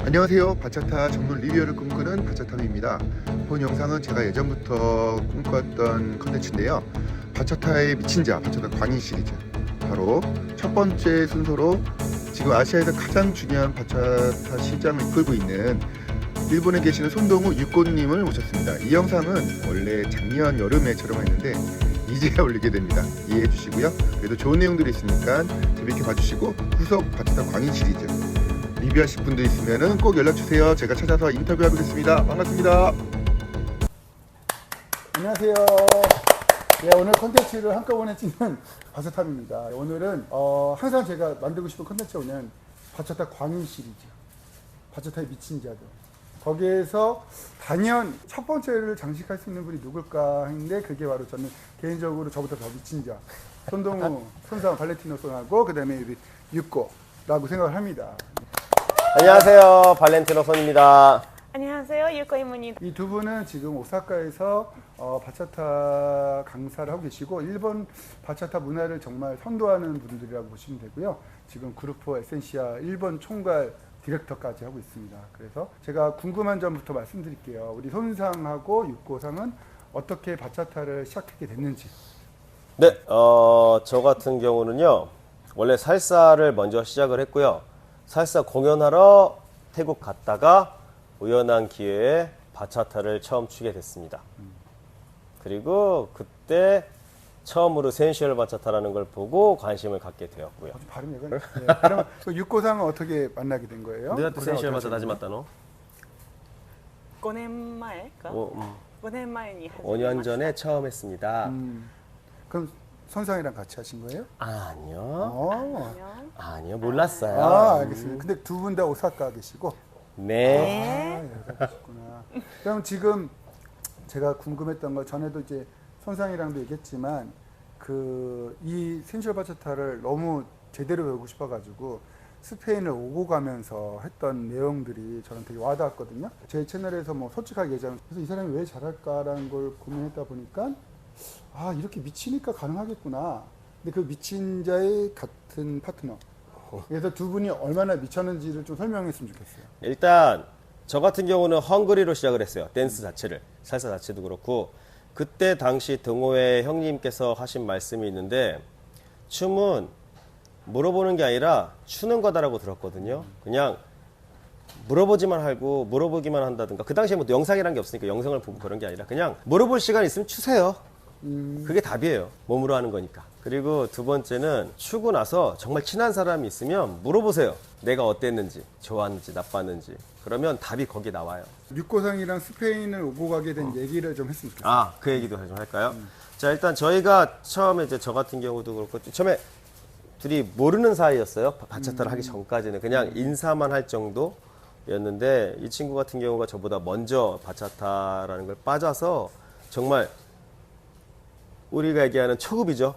안녕하세요. 바차타 전문 리뷰어를 꿈꾸는 바차탐입니다. 본 영상은 제가 예전부터 꿈꿨던 컨텐츠인데요. 바차타의 미친 자, 바차타 광인 시리즈. 바로 첫 번째 순서로 지금 아시아에서 가장 중요한 바차타 시장을 이끌고 있는 일본에 계시는 손동우 유꼬님을 모셨습니다. 이 영상은 원래 작년 여름에 촬영했는데 이제야 올리게 됩니다. 이해해 주시고요. 그래도 좋은 내용들이 있으니까 재밌게 봐주시고 후속 바차타 광인 시리즈 리뷰하실 분들 있으면 꼭 연락주세요. 제가 찾아서 인터뷰하겠습니다. 반갑습니다. 안녕하세요. 네, 오늘 콘텐츠를 한꺼번에 찍는 바차탐입니다. 오늘은 항상 제가 만들고 싶은 콘텐츠가 뭐냐면 바차타 광인 시리즈, 바차타의 미친 자들. 거기에서 단연 첫 번째를 장식할 수 있는 분이 누굴까 했는데 그게 바로 저는 개인적으로 저보다 더 미친 자 손동우, 손상 발렌티노 손하고 그 다음에 우리 유꼬라고 생각을 합니다. 안녕하세요. 발렌티노 손입니다. 안녕하세요. 유코입니다. 이 두 분은 지금 오사카에서 바차타 강사를 하고 계시고 일본 바차타 문화를 정말 선도하는 분들이라고 보시면 되고요. 지금 그루프 에센시아 일본 총괄 디렉터까지 하고 있습니다. 그래서 제가 궁금한 점부터 말씀드릴게요. 우리 손상하고 육고상은 어떻게 바차타를 시작하게 됐는지. 네, 저 같은 경우는요, 원래 살사를 먼저 시작을 했고요. 살사 공연하러 태국 갔다가 우연한 기회에 바차타를 처음 추게 됐습니다. 그리고 그때 처음으로 센슈얼 바차타라는 걸 보고 관심을 갖게 되었고요. 발음이 네, 그러면 그 육고상은 어떻게 만나게 된 거예요? 내가 또 센슈얼 바차타 하지마다노? 5年前か 5年前に始めました。 5년 전에 처음 했습니다. 그럼 선상이랑 같이 하신 거예요? 아니요. 안녕. 아니요, 몰랐어요. 알겠습니다. 근데 두 분 다 오사카 계시고. 네. 여기서 계시구나. 그럼 지금 제가 궁금했던 거 전에도 이제 선상이랑도 얘기했지만 이 센슈얼 바차타를 너무 제대로 배우고 싶어가지고 스페인을 오고 가면서 했던 내용들이 저는 되게 와닿았거든요. 제 채널에서 뭐 솔직하게 얘기하면 그래서 이 사람이 왜 잘할까라는 걸 고민했다 보니까 이렇게 미치니까 가능하겠구나. 근데 그 미친 자의 같은 파트너. 그래서 두 분이 얼마나 미쳤는지를 좀 설명했으면 좋겠어요. 일단 저 같은 경우는 헝그리로 시작을 했어요. 댄스 자체를. 살사 자체도 그렇고 그때 당시 동호회 형님께서 하신 말씀이 있는데 춤은 물어보는 게 아니라 추는 거다라고 들었거든요. 그냥 물어보기만 한다든가 그 당시에 뭐 영상이란 게 없으니까 영상을 보고 그런 게 아니라 그냥 물어볼 시간 있으면 추세요. 그게 답이에요. 몸으로 하는 거니까. 그리고 두 번째는 추고 나서 정말 친한 사람이 있으면 물어보세요. 내가 어땠는지, 좋았는지, 나빴는지. 그러면 답이 거기 나와요. 육고상이랑 스페인을 오고 가게 된 얘기를 좀 했으면 좋겠어요. 그 얘기도 좀 할까요? 자, 일단 저희가 처음에 이제 저 같은 경우도 그렇고 처음에 둘이 모르는 사이였어요. 바차타를 하기 전까지는 그냥 인사만 할 정도였는데 이 친구 같은 경우가 저보다 먼저 바차타라는 걸 빠져서 정말 우리가 얘기하는 초급이죠.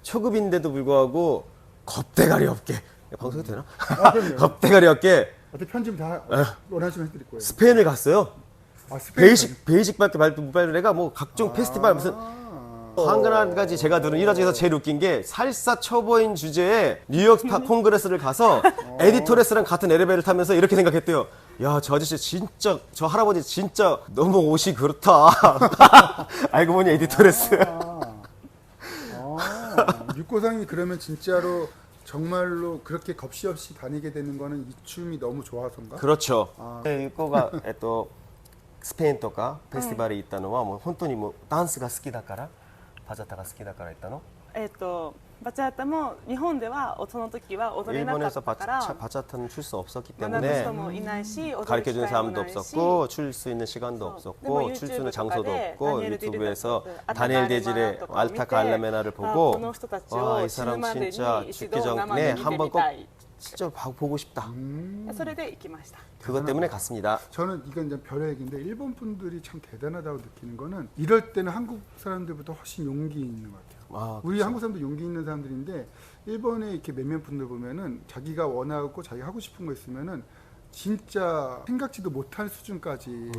초급인데도 불구하고 겁대가리 없게 방송이 되나? 그럼요. 겁대가리 없게 어떻게 편집 다 원하시면 해드릴 거예요. 스페인을 갔어요. 스페인 베이직밖에 말도 못 받는 애가 뭐 각종 페스티벌 무슨 한 가지 제가 들은 일화 중에서 제일 웃긴 게 살사 초보인 주제에 뉴욕 콩그레스를 가서 에디토레스랑 같은 엘리베이터를 타면서 이렇게 생각했대요. 야, 저 아저씨 진짜, 저 할아버지 진짜 너무 옷이 그렇다. 알고 보니 에디토레스. 육고상이 그러면 진짜로 정말로 그렇게 겁시 없이 다니게 되는 거는 이 춤이 너무 좋아서인가? 그렇죠. 이거가 또 스페인 とか 페스티벌이 있다는 와 뭐本当にもう ダンスが好きだから 바차타가 好きだから있다노? バチャタも日本ではその時は踊れなかっ 일본에서 たから 바차타는 출 수 없었기 学ぶ 때문에 人もいないし、踊る 가르쳐 機 주는 会も 사람도 ないし 없었고 출 수 있는 시간도 없었고 출 수 있는 장소도 없고 유튜브에서 다니엘 데질의 알타카 알라메나를 보고 와, 이 사람 진짜 죽기 전에 한번 꼭 실제로 보고 싶다. それで行きました。 그것 때문에 갔습니다. 저는 이건 이제 별의 얘기인데 일본 분들이 참 대단하다고 느끼는 거는 이럴 때는 한국 사람들보다 훨씬 용기 있는 것 같아요. 우리 한국 사람도 용기 있는 사람들인데 일본에 이렇게 몇몇 분들 보면은 자기가 원하고 자기가 하고 싶은 거 있으면은 진짜 생각지도 못할 수준까지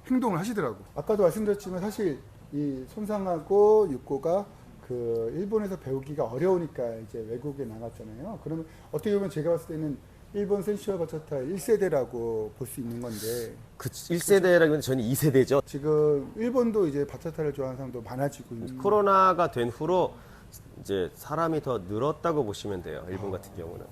행동을 하시더라고. 아까도 말씀드렸지만 사실 이 손상하고 육고가 일본에서 배우기가 어려우니까 이제 외국에 나갔잖아요. 그러면 어떻게 보면 제가 봤을 때는 일본 센슈얼 바차타 1세대라고 볼 수 있는 건데 그 1세대라면 저는 2세대죠. 지금 일본도 이제 바차타를 좋아하는 사람도 많아지고 있는 코로나가 된 후로 이제 사람이 더 늘었다고 보시면 돼요. 일본 같은 경우는.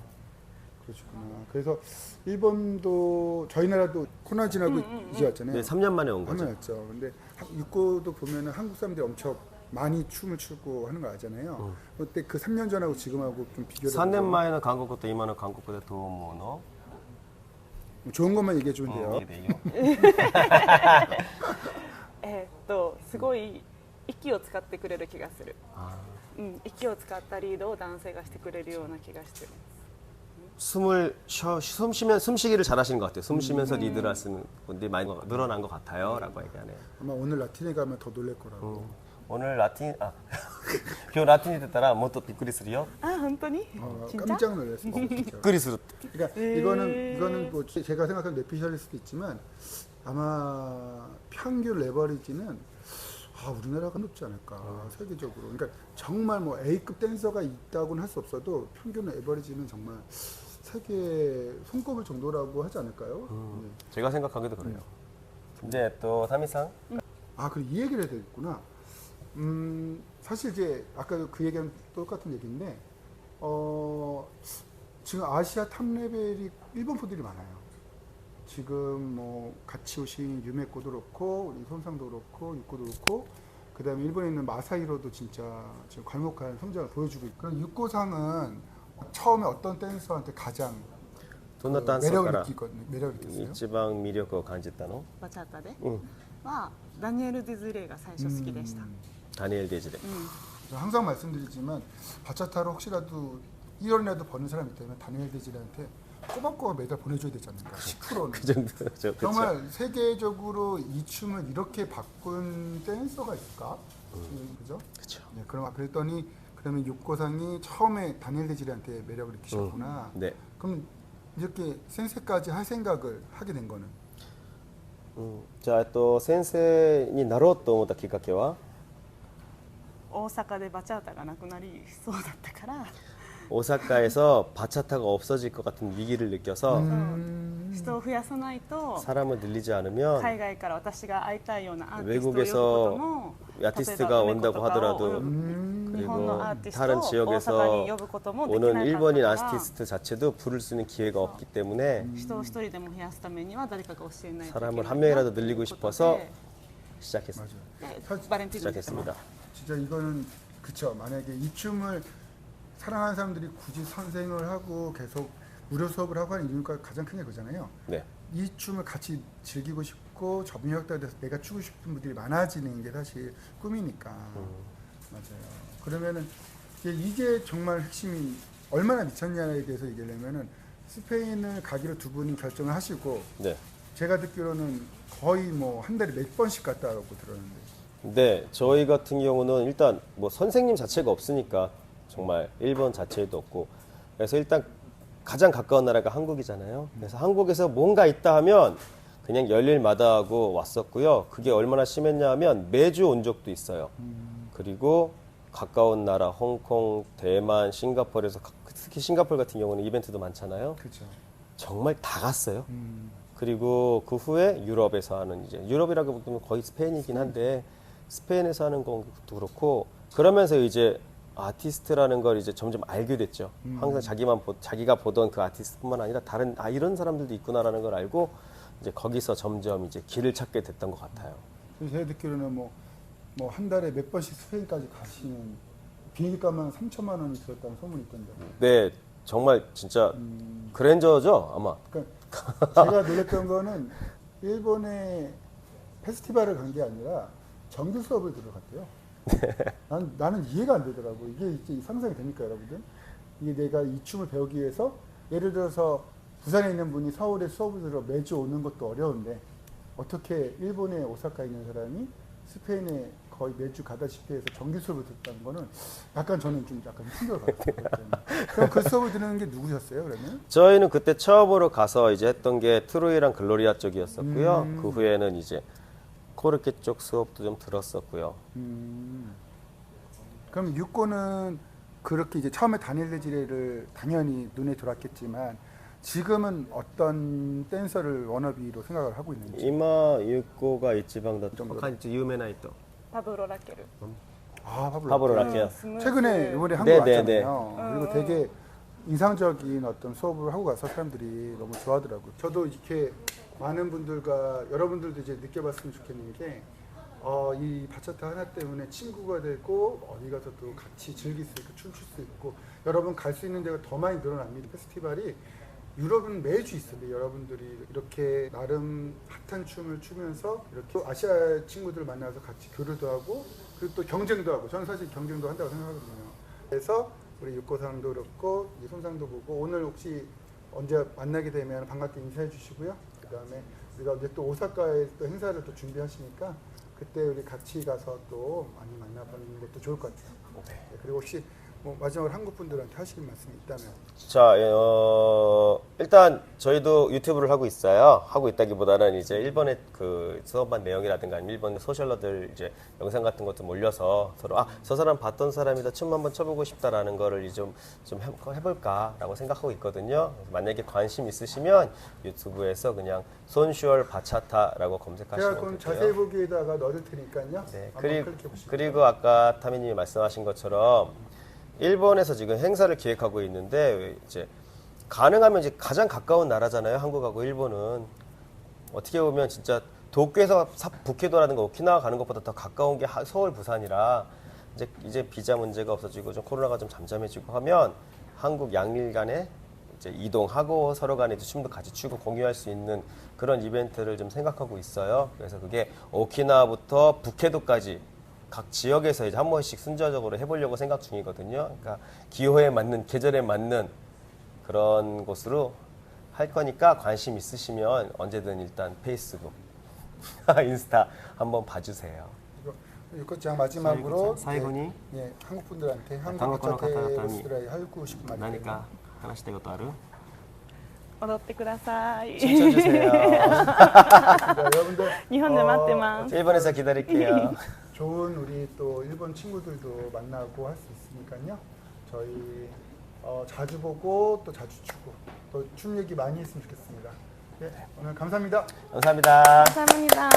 그렇구나. 그래서 일본도 저희 나라도 코로나 지나고 이제 왔잖아요. 네, 3년 만에 온 거죠. 왔죠. 근데 육고도 보면은 한국 사람들이 엄청 많이 춤을 추고 하는 거 알잖아요. 그때 그 3년 전하고 지금하고 좀 비교를 3年 해보면 前の韓国と今の韓国でどう思うの? 좋은 것만 얘기해 주면 돼요. 네. すごい息を使ってくれる気がする。息を使ったリードを男性がしてくれるような気がしてる。 숨 쉬면 숨쉬기를 잘하시는 것 같아요. 숨 쉬면서 리드를 하시는 분들이 많이 늘어난 것 같아요라고 얘기하네요. 아마 오늘 라틴에 가면 더 놀랄 거라고. 오늘 라틴 교 라틴이 됐다라 뭐 또 비꾸리스리요? あ、本当に？ 진짜? 깜짝 놀랐어요. 진짜. 비꾸리스루. 그러니까 이거는 뭐 제가 생각하는 뇌피셜일 수도 있지만 아마 평균 레버리지는 우리나라가 높지 않을까 세계적으로. 그러니까 정말 뭐 A급 댄서가 있다고는 할 수 없어도 평균 레버리지는 정말 세계 손꼽을 정도라고 하지 않을까요? 네. 제가 생각하기도 그래요. 근데 또 타미상 그리고 이 얘기를 해야 되겠구나. 사실 이제 아까 그 얘기랑 똑같은 얘기인데 지금 아시아 탑 레벨이 일본 포들이 많아요. 지금 뭐 같이 오신 유메코도 그렇고 우리 손상도 그렇고 육고도 그렇고 그다음에 일본에 있는 마사히로도 진짜 지금 괄목한 성장을 보여주고 있고. 그럼 육고상은 처음에 어떤 댄서한테 가장 매력을 느꼈어요? 一番魅力を感じたの?バチャータではダニエル・ディズレイが最初好きでした。 다니엘 데즈레. 항상 말씀드리지만 바차타로 혹시라도 1원이라도 버는 사람이 있다면 다니엘 데지레한테 꼬박꼬박 매달 보내줘야 되지 않는가. 10%는. 그 정도죠. 정말 세계적으로 이 춤을 이렇게 바꾼 댄서가 있을까? 그죠? 그렇죠. 네, 그랬더니 그러면 육고상이 처음에 다니엘 데지레한테 매력을 느끼셨구나. 네. 그럼 이렇게 센세까지 할 생각을 하게 된 거는? 자, 또 센세になろうと思ったきっかけは?大阪でバチャータがなくなりそうだったから 오사카에서 바차타가 없어질 것 같은 위기를 느껴서 人を増やさないと 사람을 늘리지 않으면 海外から私が会いたいようなアーティストを呼ぶことも 아티스트가 온다고 하더라도 日本 그리고 のアーティスト 다른 を大阪 지역에서 に呼ぶこともでき 오는 なかった 일본인 から 아티스트 자체도 부를 수 있는 기회가 없기 때문에 人を一人でも増やすためには誰かが教えないといけない 사람을 한 명이라도 늘리고 싶어서 시작했습니다. 바렌티노 시작했습니다. 진짜 이거는 그쵸. 만약에 이 춤을 사랑하는 사람들이 굳이 선생을 하고 계속 무료 수업을 하고 하는 이유가 가장 큰 게 그잖아요. 네. 이 춤을 같이 즐기고 싶고 접목력에 대해서 내가 추고 싶은 분들이 많아지는 게 사실 꿈이니까. 맞아요. 그러면은 이게 정말 핵심이 얼마나 미쳤냐에 대해서 얘기하려면은 스페인을 가기로 두 분이 결정을 하시고 네. 제가 듣기로는 거의 뭐 한 달에 몇 번씩 갔다 오고 들었는데. 네, 저희 같은 경우는 일단 뭐 선생님 자체가 없으니까 정말 일본 자체도 없고 그래서 일단 가장 가까운 나라가 한국이잖아요. 그래서 한국에서 뭔가 있다 하면 그냥 열일마다 하고 왔었고요. 그게 얼마나 심했냐 하면 매주 온 적도 있어요. 그리고 가까운 나라 홍콩, 대만, 싱가포르에서 특히 싱가포르 같은 경우는 이벤트도 많잖아요. 그렇죠. 정말 다 갔어요. 그리고 그 후에 유럽에서 하는 이제 유럽이라고 보면 거의 스페인이긴 한데 스페인에서 하는 것도 그렇고 그러면서 이제 아티스트라는 걸 이제 점점 알게 됐죠. 항상 자기가 보던 그 아티스트뿐만 아니라 다른 이런 사람들도 있구나라는 걸 알고 이제 거기서 점점 이제 길을 찾게 됐던 것 같아요. 그래서 제가 듣기로는 뭐 한 달에 몇 번씩 스페인까지 가시는 비행기값만 3천만 원이 들었다는 소문이 있던데. 네, 정말 진짜 그랜저죠 아마. 그러니까 제가 놀랐던 거는 일본에 페스티벌을 간 게 아니라 정규 수업을 들어갔대요. 나는 이해가 안 되더라고. 이게 이제 상상이 됩니까, 여러분들? 이게 내가 이 춤을 배우기 위해서 예를 들어서 부산에 있는 분이 서울에 수업을 들어 매주 오는 것도 어려운데 어떻게 일본의 오사카에 있는 사람이 스페인에 거의 매주 가다시피 해서 정규 수업을 듣다는 거는 약간 저는 좀 약간 충격을 받았어요. 그럼 그 수업을 듣는 게 누구셨어요, 그러면? 저희는 그때 처음으로 가서 이제 했던 게 트로이랑 글로리아 쪽이었었고요. 그 후에는 이제 코르케 쪽 수업도 좀 들었었고요. 그럼 육고는 그렇게 이제 처음에 다니엘 데지레를 당연히 눈에 들어왔겠지만 지금은 어떤 댄서를 워너비로 생각을 하고 있는지. 今ゆっこが一番だと他に有名な人パブロ・ラケル 아, 파브로 라케요. 최근에 이번에 한국 네, 왔잖아요. 네, 네. 그리고 되게 인상적인 어떤 수업을 하고 가서 사람들이 너무 좋아하더라고요. 저도 이렇게 많은 분들과 여러분들도 이제 느껴봤으면 좋겠는 게 이 바차타 하나 때문에 친구가 되고 어디 가서 또 같이 즐길 수 있고 춤출 수 있고 여러분 갈 수 있는 데가 더 많이 늘어납니다. 페스티벌이 유럽은 매주 있어요. 여러분들이 이렇게 나름 핫한 춤을 추면서 이렇게 아시아 친구들 만나서 같이 교류도 하고 그리고 또 경쟁도 하고 저는 사실 경쟁도 한다고 생각하거든요. 그래서 우리 육고상도 그렇고 이 손상도 보고 오늘 혹시 언제 만나게 되면 반갑게 인사해 주시고요. 그 다음에 우리가 이제 또 오사카에 또 행사를 또 준비하시니까 그때 우리 같이 가서 또 많이 만나보는 것도 좋을 것 같아요. 네, 그리고 혹시 뭐 마지막으로 한국 분들한테 하실 말씀이 있다면 자, 일단 저희도 유튜브를 하고 있어요. 하고 있다기보다는 이제 일본의 그 수업한 내용이라든가 아니면 일본 소셜러들 이제 영상 같은 것도 몰려서 서로 저 사람 봤던 사람이다 춤 한번 춰보고 싶다라는 거를 좀 해볼까라고 생각하고 있거든요. 만약에 관심 있으시면 유튜브에서 그냥 손슈얼 바차타라고 제가 검색하시면 그럼 되고요. 자세히 보기에다가 넣을 테니까요. 네, 한번 그리고, 클릭해 보시고. 그리고 아까 타미님이 말씀하신 것처럼 일본에서 지금 행사를 기획하고 있는데 이제 가능하면 이제 가장 가까운 나라잖아요. 한국하고 일본은 어떻게 보면 진짜 도쿄에서 북해도라든가 오키나와 가는 것보다 더 가까운 게 서울, 부산이라 이제 비자 문제가 없어지고 좀 코로나가 좀 잠잠해지고 하면 한국 양일 간에 이제 이동하고 서로 간에 춤도 같이 추고 공유할 수 있는 그런 이벤트를 좀 생각하고 있어요. 그래서 그게 오키나와부터 북해도까지 각 지역에서 이제 한 번씩 순차적으로 해보려고 생각 중이거든요. 그러니까 기호에 맞는 계절에 맞는 그런 곳으로 할 거니까 관심 있으시면 언제든 일단 페이스북, 인스타 한번 봐주세요. 육고장 마지막으로 사이고니 예, 한국 분들한테 한국 한국어の方々に 바차테스트라이 하고 싶은 말이 있다면 何か話したいことある? 踊ってください 춤춰주세요. 여러분들 日本で待ってます 일본에서 기다릴게요. 좋은 우리 또 일본 친구들도 만나고 할 수 있으니까요. 저희 자주 보고 또 자주 추고 또 춤 얘기 많이 했으면 좋겠습니다. 네, 오늘 감사합니다. 감사합니다. 감사합니다